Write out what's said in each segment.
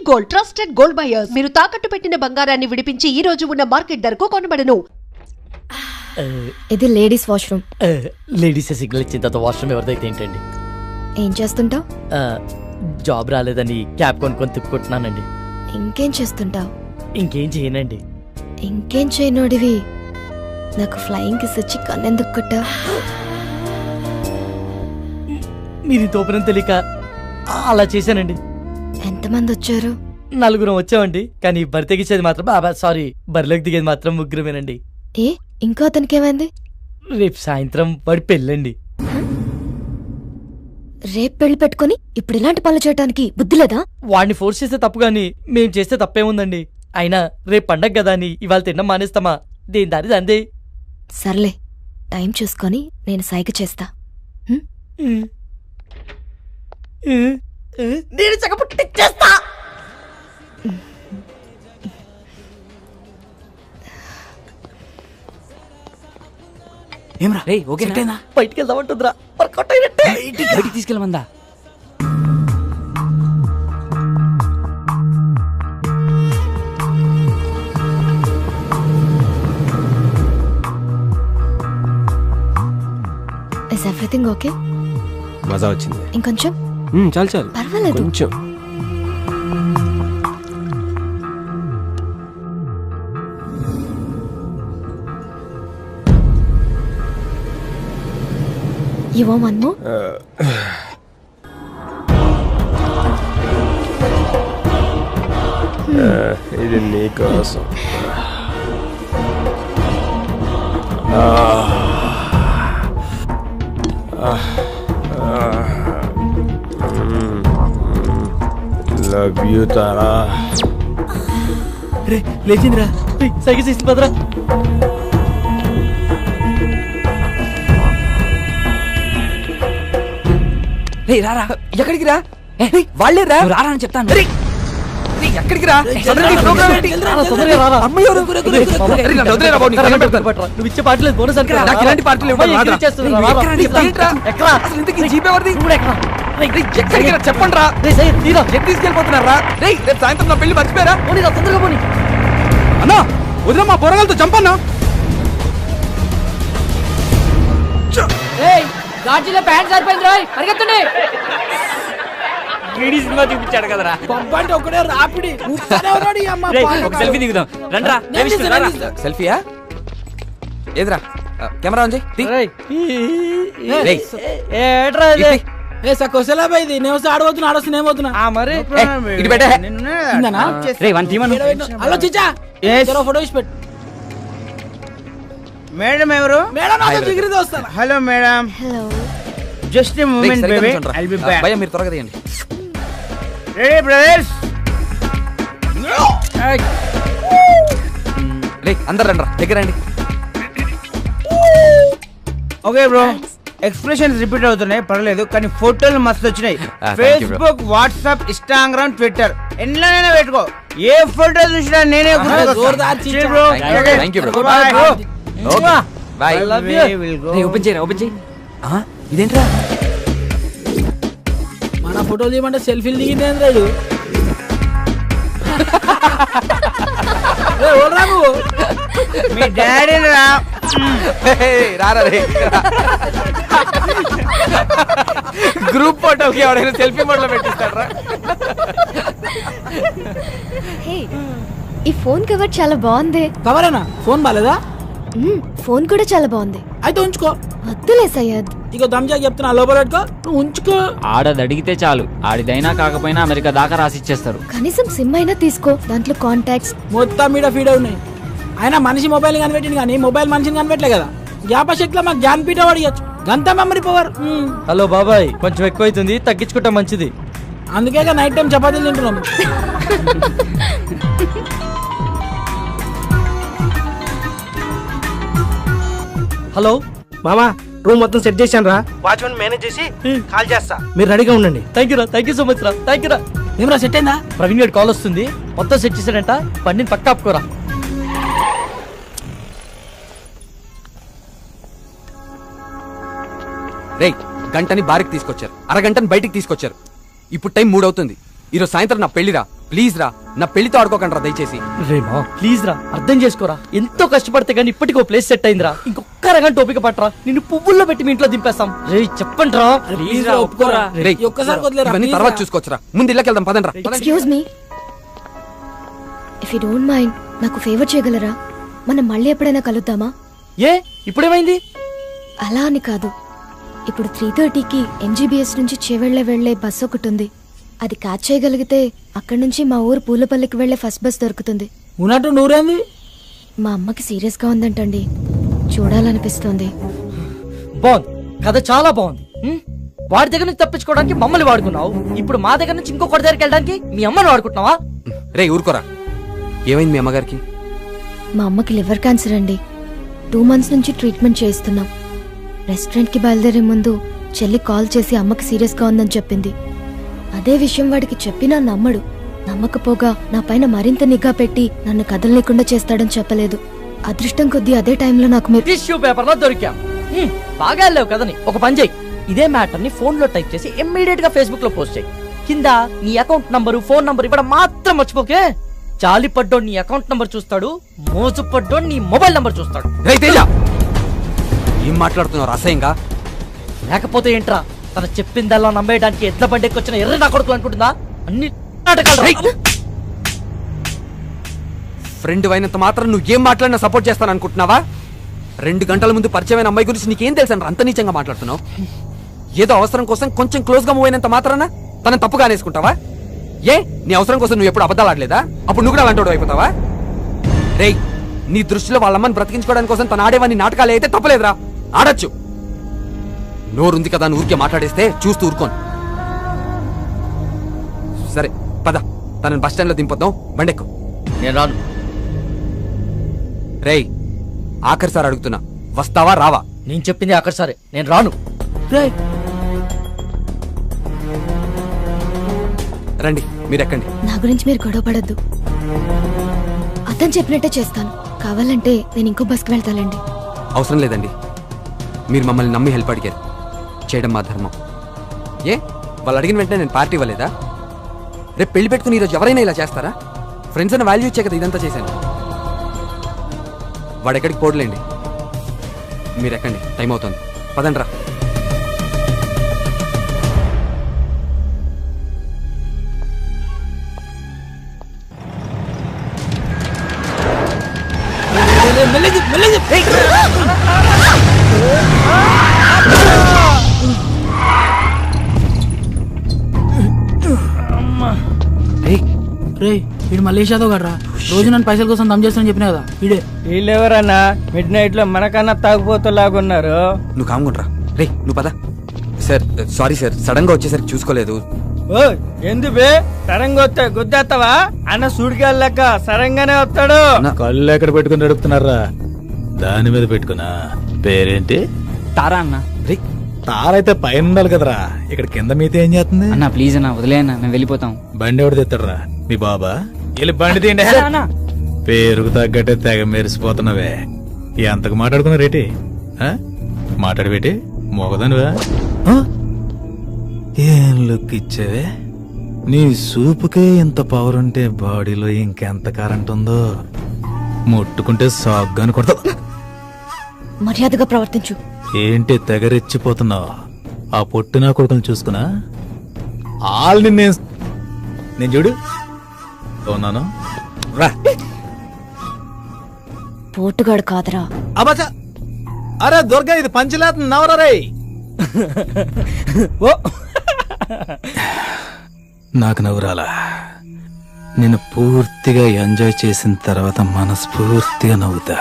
Gold, trusted gold buyers. మీరు తాకట్టు పెట్టిన బంగారాన్ని విడిపించి ఈ రోజు ఉన్న మార్కెట్ ధరకు కొనబడను. ఇది లేడీస్ వాష్రూమ్. లేడీస్ సిగ్నల్ ఇచ్చిన తర్వాత వాష్రూమ్ ఎవరిదైతే ఏంటండి? ఏం చేస్తుంటావు? జాబ్ రాలేదని క్యాబ్ కొనుక్కొని తిప్పుకుంటున్నానండి. ఇంకేం చేస్తుంటావు? ఇంకేం చేయనండి. ఇంకేం చేయనోడివి నాకు ఫ్లయింగ్ కిస్ ఇచ్చి కన్నెందుకు కొట్టా? మీరు తోపనం తెలియక అలా చేశానండి. ఎంతమంది వచ్చారు? 4 వచ్చామండి. కానీ బరి తెగించేది మాత్రం సారీ బరిలోకి దిగేది మాత్రం 3 ఏ ఇంకో అతనికి ఏమైంది? రేపు సాయంత్రం వాడి పెళ్ళండి. రేపు పెళ్లి పెట్టుకుని ఇప్పుడు ఇలాంటి పనులు చేయడానికి బుద్ధి లేదా? వాడిని ఫోర్స్ చేస్తే తప్పు గాని మేం చేస్తే తప్పేముందండి. అయినా రేపు పండగ కదా అని ఇవాళ తినడం మానేస్తామా? దేని దారి అందే. సర్లే, టైం చూసుకొని నేను సైగ చేస్తా. నేను చక్కపుట్టిచ్చేస్తా. ఏమ్రా రే ఓకేనా? బయటికి వెళ్దామంటుందిరా. వర్కౌట్ అయినట్టే. బయటికి తీసుకెళ్ళమందా? Is everything okay? మజా వచ్చింది. ఇంకొంచెం? చాలు చాలు, పర్వాలేదు. కొంచెం. You want one more? ఇది నీకోసం. Love you Tara. రే లేచిందిరా. సైకిల్ చేసి పదరా. రే రారా. ఎక్కడికి రా? వాళ్ళే రా. రారా అని చెప్తాను. ఎక్కడికి రా? నువ్వు ఇచ్చే పార్టీలేదు బోనస్ అంటే ఇలాంటి పార్టీలు చెప్పండి రా. తీసుకెళ్ళిపోతున్నారా? రేపు సాయంత్రం నా పెళ్లి మర్చిపోయారా? తొందరగా పోనీ అన్నా. వదిలే మా పొరగాలతో చంపన్నా. గాజులో ప్యాంట్ సరిపోయింది రోయ్, పరిగెత్తండి. సినిమా చూపించాడు కదరా. పంపంటే ఒకడే రాపిడి. ఒక సెల్ఫీ దిగుదాం రండ్రా. సెల్ఫీయా? ఏదిరా కెమెరా ఆన్ చేయి. ఆడబోతున్నా ఆడొస్తున్నా ఏమవుతున్నా మరి ఇటు పెట్టే. హలో చిచ్చా, ఫోటో ఇచ్చి పెట్టు. మేడం ఎవరు? మేడం దిగిరిది వస్తాను. Hello madam. Hello. Just a moment baby, I'll be back. భయ్యా మీరు త్వరగా తీయండి. Ready brothers? రే అందరు రండ్రా, దగ్గర రండి. ఓకే బ్రో, ఎక్స్ప్రెషన్స్ రిపీట్ అవుతున్నాయి పర్లేదు, కానీ ఫోటోలు మస్తు వచ్చినాయి. ఫేస్బుక్, వాట్సాప్, ఇన్స్టాగ్రామ్, ట్విట్టర్ ఎన్నైనా పెట్టుకో. ఏ ఫోటో చూసినా నేనే ఇదేంట్రా? మన ఫోటోలు తీయమంటే సెల్ఫీలు దిగింది. మీ డాడీ రా. గ్రూప్ ఫోటోకి ఎవరైనా సెల్ఫీ మోడ్లో పెట్టిస్తారా? ఈ ఫోన్ కవర్ చాలా బాగుంది. కవరేనా? ఫోన్ బాలేదా? ఫోన్ కూడా చాలా బాగుంది. అయితే ఉంచుకో. వద్దులే సయ్యద్. ఇక దమ్జా చెప్తున్నా, లోపల పెట్టుకో, నువ్వు ఉంచుకో. ఆడది అడిగితే చాలు, ఆడిదైనా కాకపోయినా అమెరికా దాకా రాసిచ్చేస్తారు. కనీసం సిమ్ అయినా తీసుకో, దాంట్లో కాంటాక్ట్స్ మొత్తం మీద ఫీడ్ ఉన్నాయి. అయినా మనిషి మొబైల్ కనిపెట్టింది కానీ మొబైల్ మనిషిని కనిపెట్టలే కదా. జ్ఞాపశక్తిలో మాకు జ్ఞానపీఠ అడిగచ్చు, గంత మెమరీ పవర్. హలో బాబాయ్, కొంచెం ఎక్కువ అవుతుంది, తగ్గించుకుంటా మంచిది. అందుకే నైట్ టైం చపాతీలు తింటున్నాం. హలో మామా, రూమ్ మొత్తం సెట్ చేశాను రా. వాచ్మెన్ మేనేజ్ చేసి కాల్ చేస్తా, మీరు రెడీగా ఉండండి. థ్యాంక్ యూ రా, థ్యాంక్ యూ సో మచ్ రా, థ్యాంక్ యూ రా. ఏమరా సెట్ అయిందా? ప్రవీణ్ గారి కాల్ వస్తుంది, మొత్తం సెట్ చేశాడంట. బండిని పక్క ఆపుకోరా. రే గంటని బారికి తీసుకొచ్చారు, అరగంటని బయటికి తీసుకొచ్చారు. ఇప్పుడు టైం 3 అవుతుంది. ఈరోజు సాయంత్రం నా పెళ్లిరా. ప్లీజ్ రా, నా పెళ్లితో ఆడుకోకండి రా దయచేసి. రేమా ప్లీజ్ రా, అర్థం చేసుకోరా. ఎంతో కష్టపడితే గానీ ఇప్పటికో ప్లేస్ సెట్ అయిందిరా. ఇంకొక రకం టోపిక పట్టరా, నిన్ను పువ్వుల్లో పెట్టి మీ ఇంట్లో దింపేస్తాం. రే చెప్పండి రా. ప్లీజ్ రా, ఒప్పుకోరా. రేయ్, ఒక్కసారి వదిలేరా, ఇవన్నీ please తర్వాత రా. చూసుకోవచ్చురా. ముందు ఇళ్ళకి వెళ్దాం పదండి రా. Excuse me, if you don't mind నాకు ఫేవర్ చేయగలరా? మనం మళ్ళీ ఎప్పుడైనా కలుద్దామా? ఏ ఇప్పుడేమైంది? అలా అని కాదు, ఇప్పుడు 3:30కి MGBS నుంచి వెళ్లే బస్ ఒకటి ఉంది. అది క్యాచ్ చేయగలిగితే అక్కడి నుంచి మా ఊరు పూలపల్లికి వెళ్లే ఫస్ట్ బస్ దొరుకుతుంది. ఉన్నట్టు నూరేంది? మా అమ్మకి సీరియస్ గా ఉందంటండి, చూడాలనిపిస్తుంది. బాగుంది, కథ చాలా బాగుంది. వాడి దగ్గర నుంచి తప్పించుకోవడానికి మమ్మల్ని వాడుకున్నావు, ఇప్పుడు మా దగ్గర నుంచి ఇంకొకటి దగ్గరికి వెళ్ళడానికి మీ అమ్మని వాడుకుంటున్నావా? రే ఊరుకోరా, ఏమైంది మీ అమ్మగారికి? మా అమ్మకి లివర్ క్యాన్సర్ అండి. 2 months నుంచి ట్రీట్మెంట్ చేయిస్తున్నాం. రెస్టారెంట్ కి బయలుదేరే ముందు చెల్లి కాల్ చేసి అమ్మకి సీరియస్ గా ఉందని చెప్పింది. అదే విషయం వాడికి చెప్పినా నమ్మడు. నమ్మకపోగా నా పైన మరింత నిఘా పెట్టి నన్ను కదలలేకుండా చేస్తాడని చెప్పలేదు. అదృష్టం కొద్దీ అదే టైంలో నాకు మీరు టిష్యూ పేపర్ లో దొరికాం. బాగా వెళ్ళావు కదని. ఒక పని చేయి, ఇదే మ్యాటర్ ని ఫోన్ లో టైప్ చేసి ఇమ్మీడియట్ గా ఫేస్బుక్ లో పోస్ట్ చేయి. కింద నీ అకౌంట్ నంబరు, ఫోన్ నంబర్ ఇవ్వడం మాత్రం మర్చిపోకే. జాలి పడ్డోడు నీ అకౌంట్ నంబర్ చూస్తాడు, మోజు పడ్డోడు నీ మొబైల్ నంబర్ చూస్తాడు. రేయ్ తేజ, ఏం మాట్లాడుతున్నావు అసహ్యంగా? లేకపోతే ఏంట్రా, తన చెప్పిందల్లా నమ్మేయడానికి ఎడ్ల బండికి వచ్చిన ఎర్ర నా కొడుకు అనుకుంటుందా? అన్ని నాటకాలు. ఫ్రెండ్ అయినంత మాత్రం నువ్వు ఏం మాట్లాడినా సపోర్ట్ చేస్తాను అనుకుంటున్నావా? 2 గంటల ముందు పరిచయమైన అమ్మాయి గురించి నీకేం తెలుసా? అంత నీచంగా మాట్లాడుతున్నావు. ఏదో అవసరం కోసం కొంచెం క్లోజ్ గా మూవ్ అయినంత మాత్రాన తనని తప్పుగా అనేసుకుంటావా? ఏ నీ అవసరం కోసం నువ్వు ఎప్పుడు అబద్ధాలు ఆడలేదా? అప్పుడు నువ్వు కూడా అలాంటి అయిపోతావా? రేయ్, నీ దృష్టిలో వాళ్ళమ్మని బ్రతికించుకోవడానికి కోసం తన ఆడేవాన్ని నాటకాలు అయితే తప్పలేదురా, ఆడొచ్చు. నోరుంది కదా అని ఊరికే మాట్లాడేస్తే చూస్తూ ఊరుకోను. సరే పద, తనని బస్ స్టాండ్ లో దింపొద్దాం, బండెక్కు. నేను రాను. రేయ్, ఆఖరిసారి అడుగుతున్నా, వస్తావా రావా? నేను చెప్పింది అక్కడ సరే, నేను రాను. రండి మీరు ఎక్కండి. నా గురించి మీరు గొడవ పడద్దు. అతను చెప్పినట్టే చేస్తాను. కావాలంటే నేను ఇంకో బస్కి వెళ్తానండి. అవసరం లేదండి, మీరు మమ్మల్ని నమ్మి హెల్ప్ అడిగారు, చేయడం మా ధర్మం. ఏ వాళ్ళు అడిగిన వెంటనే నేను పార్టీ ఇవ్వలేదా? రేపు పెళ్లి పెట్టుకుని ఈరోజు ఎవరైనా ఇలా చేస్తారా? ఫ్రెండ్స్ అని వాల్యూ ఇచ్చే కదా ఇదంతా చేశాను. వాడు ఎక్కడికి పోడలేండి, మీరు ఎక్కండి, టైం అవుతుంది, పదండి రా. వీడు మలేషియాతో కదరా, రోజు నన్ను పైసల కోసం దమ్ చేస్తానని చెప్పినా కదా వీడే. వీళ్ళెవరన్నా మిడ్ నైట్ లో మనకన్నా తాగుపోతులాగున్నారు. నువ్వు కామ్గుండ్రా. రే నువ్వు పద. సార్ సారీ సార్, సడన్ గా వచ్చేసరికి చూసుకోలేదు. ఓ ఎందుబే సరంగా వస్తే గుద్దేస్తావా? అన్న సుడికెళ్ళక సరంగానే వస్తాడు. కళ్ళు ఎక్కడ పెట్టుకుని నడుపుతున్నారా? దాని మీద పెట్టుకున్నా. పేరేంటి? తారా అన్న. రే తారైతే పైన ఉండాలి కదరా, ఇక్కడ కింద మీతో ఏం చేస్తుంది? అన్న ప్లీజ్ అన్న, వదిలే అన్న, మేము వెళ్ళిపోతాం. బండి ఎవడు తెస్తాడరా? మీ బాబా? వెళ్ళి బండి తీయండి. పేరుకు తగ్గట్టే తెగ మెరిసిపోతున్నావే. ఎంతకు మాట్లాడుకున్నా రేటి? మాట్లాడబెట్టి మోగదానువా? ఏం లుక్ ఇచ్చావే? నీ సూపుకే ఇంత పవర్ ఉంటే బాడీలో ఇంకెంత కరెంట్ ఉందో. ముట్టుకుంటే సాగ్గాని కొడతా. మర్యాదగా ప్రవర్తించు. ఏంటి తెగరెచ్చిపోతున్నావు? ఆ పొట్టినా కొడుకుని చూసుకున్నా ఆల్ని నేను చూడు ఉన్నాను రా. పోటుగాడు కాదరా. అబ్బా, అరే దుర్గా, ఇది పంచలేత నవరా రే. ఓ నాకు నవ్వురాలా? నేను పూర్తిగా ఎంజాయ్ చేసిన తర్వాత మనస్ఫూర్తిగా నవ్వుతా.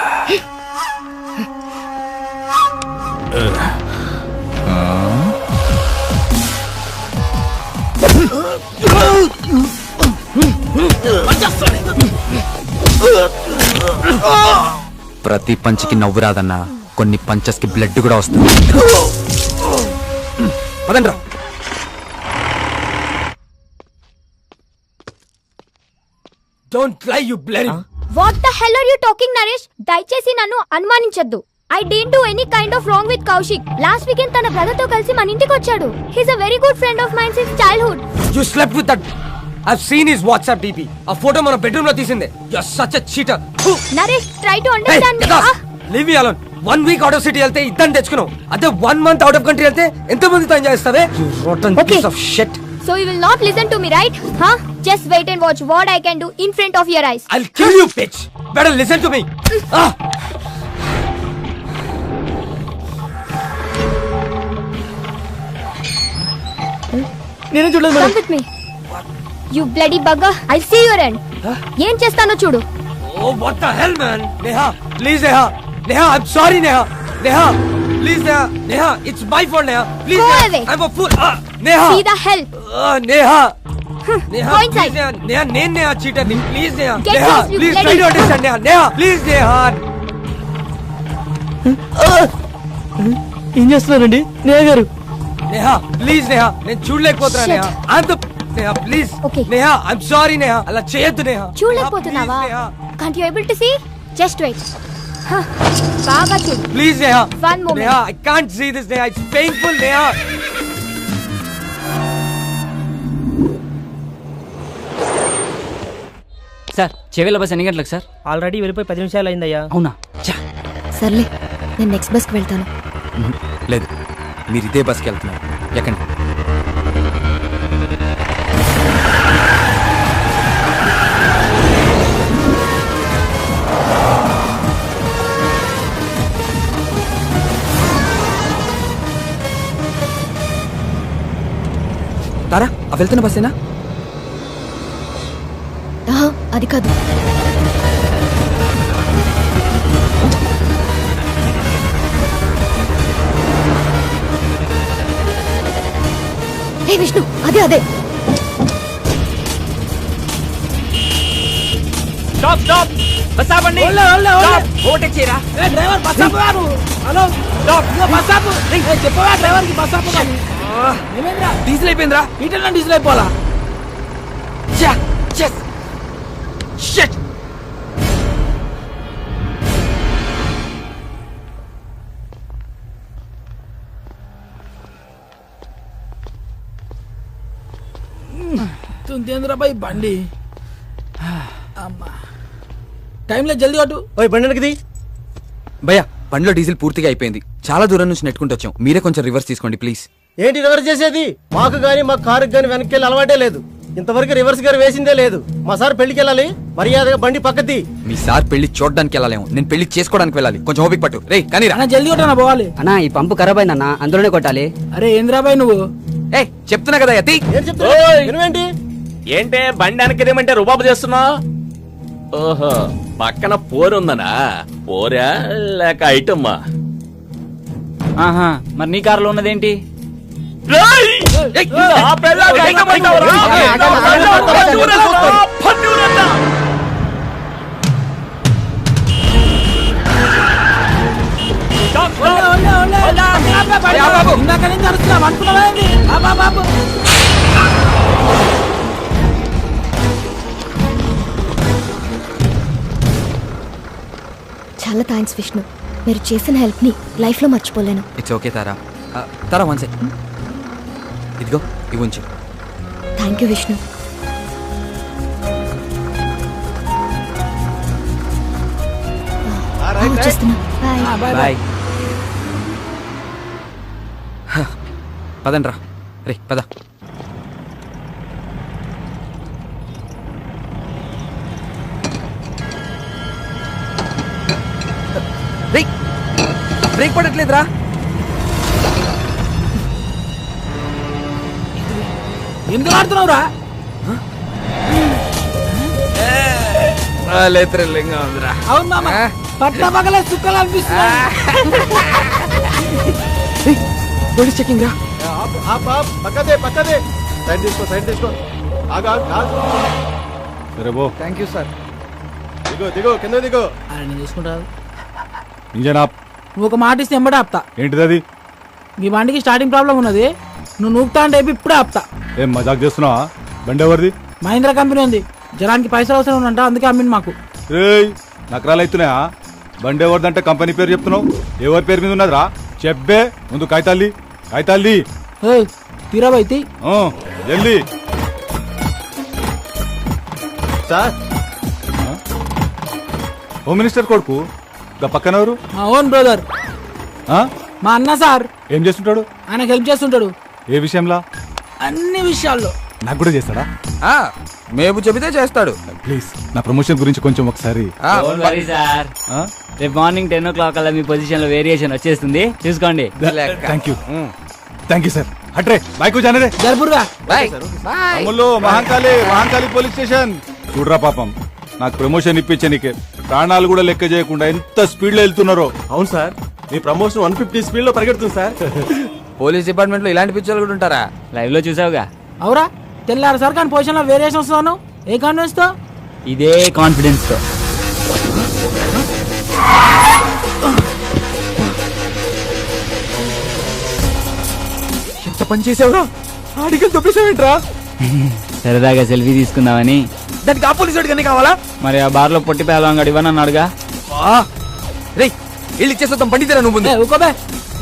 ప్రతి పంచికి నవ్వు రాదన్నా, కొన్ని పంచెస్ కి బ్లడ్ కూడా వస్తుంది. పదండ్రా. Don't lie, you bloody. What the hell are you talking, Naresh? దయచేసి నన్ను అనుమానించొద్దు. I didn't do any kind of wrong with Kaushik. Last weekend తన బ్రదర్ తో కలిసి మన ఇంటికి వచ్చాడు. He's a very good friend of mine since childhood. You slept with that I've seen his WhatsApp DP. ఆ photo మన bedroom లో తీసిందే. You're such a cheater. Naresh try to understand me. Leave me alone. 1 week out of city వెళ్తే ఇద్దరిని తెచ్చుకున్నావు. అదే 1 month out of country వెళ్తే ఎంత మందితో ఎంజాయ్ చేస్తావే? You rotten piece of shit. So you will not listen to me, right? Huh? Just wait and watch what I can do in front of your eyes. I'll kill you, bitch. Better listen to me. నేను చూడలేదు Come with me. You bloody bugger. I'll see your end. ఏం చేస్తానో చూడు. Oh, what the hell, man? Neha, please, Neha. Neha, I'm sorry, Neha. Neha, please, Neha. Neha, it's my fault, Neha. Please, Go Neha. away. I'm a fool. Neha. See the hell. Neha. Neha, Go inside. please, Neha. Neha, నేను Neha cheater ని. Please, Neha. Get Neha, lost, you please bloody- try to understand, Neha. Neha, please, Neha. ఏం చేస్తున్నారండి నేహ గారు? Neha, please, Neha. నేను చూడలేకపోతున్నా, Neha. I'm the Neha, please. Okay. Neha, I'm sorry, Neha. అలా చేయొద్దు, Neha. చూడలేకపోతున్నావా? Neha, please, Can't you able to see? Just wait. బాగా చూడు. Neha. Please, Neha. One moment. Neha, I can't see this, Neha. It's painful, Neha. Sir చెవిల bus ఎన్ని గంటలకు sir? Already వెళ్ళిపోయి 10 నిమిషాలు అయిందయ్యా. అవునా? సర్లే నేను నెక్స్ట్ బస్కి వెళ్తాను. లేదు, మీరు ఇదే బస్కి వెళ్తున్నారు. ఎక్కండి. తారా, ఆ వెళ్తున్న బస్సేనా? ఆహా, అది కాదు. హే విష్ణు, అదే అదే. స్టాప్ స్టాప్ బస్ ఆపండి. ఓవర్టేక్ చేయరా. ఏ డ్రైవర్ బస్ ఆపు. Hello stop. బస్ ఆపు. చెప్పవా డ్రైవర్ కి బస్ ఆపు. ఏమైందిరా? డీజిల్ అయిపోయిందిరా. ఈటల్లో డీజిల్ అయిపోవాలా? షిట్. తుందేంద్రా బాయ్ బండి. అమ్మా టైంలో జల్దీ కొట్టు. ఓయ్ బండి వెనక్కి తీ. భయ్యా, బండిలో డీజిల్ పూర్తిగా అయిపోయింది. చాలా దూరం నుంచి నెట్టుకుంటూ వచ్చాం. మీరే కొంచెం రివర్స్ తీసుకోండి ప్లీజ్. ఏంటి రివర్స్ చేసేది? మాకు గానీ మా కారుకి గానీ వెనక్కి వెళ్ళి అలవాటే లేదు. ఇంతవరకు రివర్స్ గారు వేసిందే లేదు. మా సార్ పెళ్లికి వెళ్ళాలి, మర్యాదగా బండి పక్కది. మీ సార్ పెళ్లి చూడడానికి వెళ్ళాలేమో, నేను పెళ్లి చేసుకోవడానికి వెళ్ళాలి. కొంచెం ఓపిక పట్టు. రే కానీ అన్న జల్దీ కొట్టనా పోవాలి. అన్నా ఈ పంపు ఖరాబ్ అయిందన్నా, అందులోనే కొట్టాలి. అరే ఏంద్రా బాయ్ నువ్వు? ఏ చెప్తున్నా కదా యతి. ఏం చెప్తా? వినవేంటి? ఏంటే బండి వెనకదేమంటే రుబాబు చేస్తున్నా? ఓహో, పక్కన పోరుందనా? పోరా లేక ఐటమ్మా? ఆహా, మరి నీ కారులో ఉన్నదేంటి? ఇందాక నుంచి అరుస్తున్నాం అనుకున్నావా? బాబు చాలా థ్యాంక్స్ విష్ణు, మీరు చేసిన హెల్ప్ని లైఫ్లో మర్చిపోలేను. It's okay Tara. Tara one second. ఇదిగో ఇవి ఉంచు. Thank you Vishnu. వచ్చేస్తున్నా. బాయ్. బాయ్. పదండ్రా. రే పద. బ్రేక్ పడట్లేదురా. ఎందుకు ఆడుతున్నావురా? థ్రిల్లింగ్ ఉందిరా. అవును మామ, పట్ట పగలే చుక్కలు అనిపిస్తున్నాయి. చెకింగ్ రా. పక్కదే పక్కదే. సైడ్ తీసుకో, సైడ్ తీసుకో. ఆగు ఆగు ఆగు. సరే బో. Thank you sir. దిగో దిగో, కింద దిగో. అరే నేను తీసుకుంటా. Engine off. నువ్వు ఒక మాట ఇస్తే ఎంబడే ఆపుతా. ఏంటిది అది? ఈ బండికి స్టార్టింగ్ ప్రాబ్లం ఉన్నది. నువ్వు నూపుతా అంటే ఇప్పుడే ఆపుతా. ఏం మజాక్ చేస్తున్నావా? బండి ఎవరిది? మహీంద్రా కంపెనీ ఉంది. జనానికి పైసలు అవసరం ఉందంట, అందుకే అమ్మింది మాకు. రేయ్ నకరాలు అవుతున్నాయా? బండి ఎవరిదంటే కంపెనీ పేరు చెప్తున్నావు? ఎవరి పేరు మీద ఉన్నదిరా? చెప్పే ముందు కాగితాల్ది. కాగితాల్ది తీరా బైతి. జల్దీ. సార్ హోమ్ మినిస్టర్ కొడుకు గా పక్కనెవరు? మా ఓన్ బ్రదర్, మా అన్న సార్. ఏం చేస్తుంటాడు? ఆయనకు హెల్ప్ చేస్తుంటాడు ఏ విషయంలో? అన్ని విషయాల్లో. నాకు కూడా చేస్తాడా? మేము చెబితే చేస్తాడు. ప్లీజ్ నా ప్రమోషన్ గురించి కొంచెం ఒకసారి. సార్ రేపు మార్నింగ్ 10 o'clock అలా మీ పొజిషన్ లో వేరియేషన్ వచ్చేస్తుంది, చూసుకోండి. Thank you sir. హట్రే బైక్ జానరే జరుపురుగా. అమ్ముల్లో మహాంకాళి పోలీస్ స్టేషన్. చూడరా పాపం, నాకు ప్రమోషన్ ఇప్పించే నీకే ప్రాణాలు కూడా లెక్క చేయకుండా ఎంత స్పీడ్ లో వెళ్తున్నారో. అవును సార్, మీ ప్రమోషన్ 150 స్పీడ్ లో పరిగెడుతుంది సార్. పోలీస్ డిపార్ట్మెంట్ లో ఇలాంటి పిక్చర్లు కూడా ఉంటారా? లైవ్ లో చూసావుగా. అవురా, తెల్లారు సార్ కానీ పొజిషన్ లో వేరియేషన్ వస్తున్నాను. ఏ కాన్ఫిడెన్స్ తో? ఇదే కాన్ఫిడెన్స్ తో. ఎంత పని చేసావురా? అడిగి తొప్పేసావేంట్రా? సరదాగా సెల్ఫీ తీసుకుందామని. దానికి ఆ పోలీసు వాడికి అన్నీ కావాలా? మరి ఆ బార్ లో పొట్టి పేలవాడు ఇవ్వనన్నాడుగా. రే ఇల్లు ఇచ్చేస్తాం, పండితేరా నువ్వు ముందు. ఊకోబే,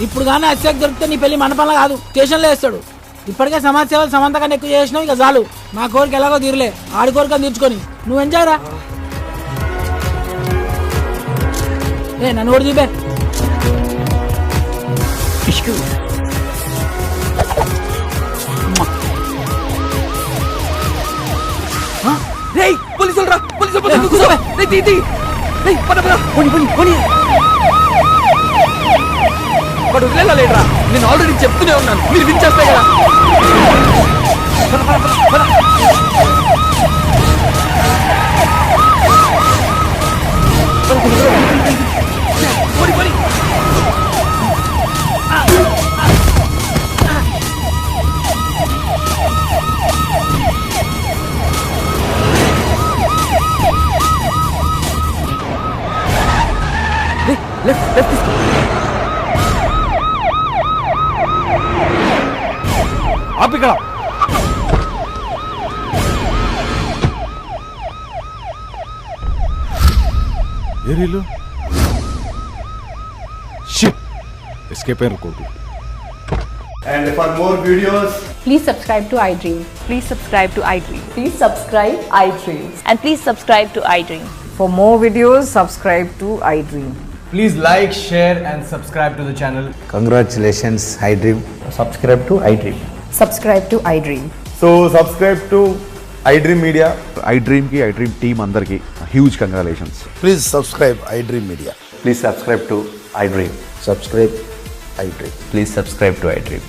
ఇప్పుడు కానీ అత్యాక్ దొరికితే నీ పెళ్లి మన పనులు కాదు, స్టేషన్లో వేస్తాడు. ఇప్పటికే సమాజ సేవలు సమంత కన్నా ఎక్కువ చేసినావు, ఇక చాలు. మా కోరిక ఎలాగో తీరలే, ఆడి కోరిక తీర్చుకొని నువ్వు ఎంజాయ్ రా. ఏ నన్ను కూడా చూపే. పోలీసులు రా, పోలీసులు వాడు వదిలేరా? నేను ఆల్రెడీ చెప్తూనే ఉన్నాను, మీరు వినిచేస్తాయి కదా. ఆపిక ఏరీలు ఎస్కేప్ అయ్యారు కొడుకు. And for more videos, please subscribe to iDream. Please subscribe to iDream. Please subscribe iDream. And please subscribe to iDream. For more videos, subscribe to iDream. Please like, share and subscribe to the channel. Congratulations, iDream. Subscribe to iDream. Subscribe to iDream. So subscribe to iDream Media. iDream ki iDream team andarki huge congratulations. Please subscribe iDream Media. Please subscribe to iDream. Subscribe iDream. Please subscribe to iDream.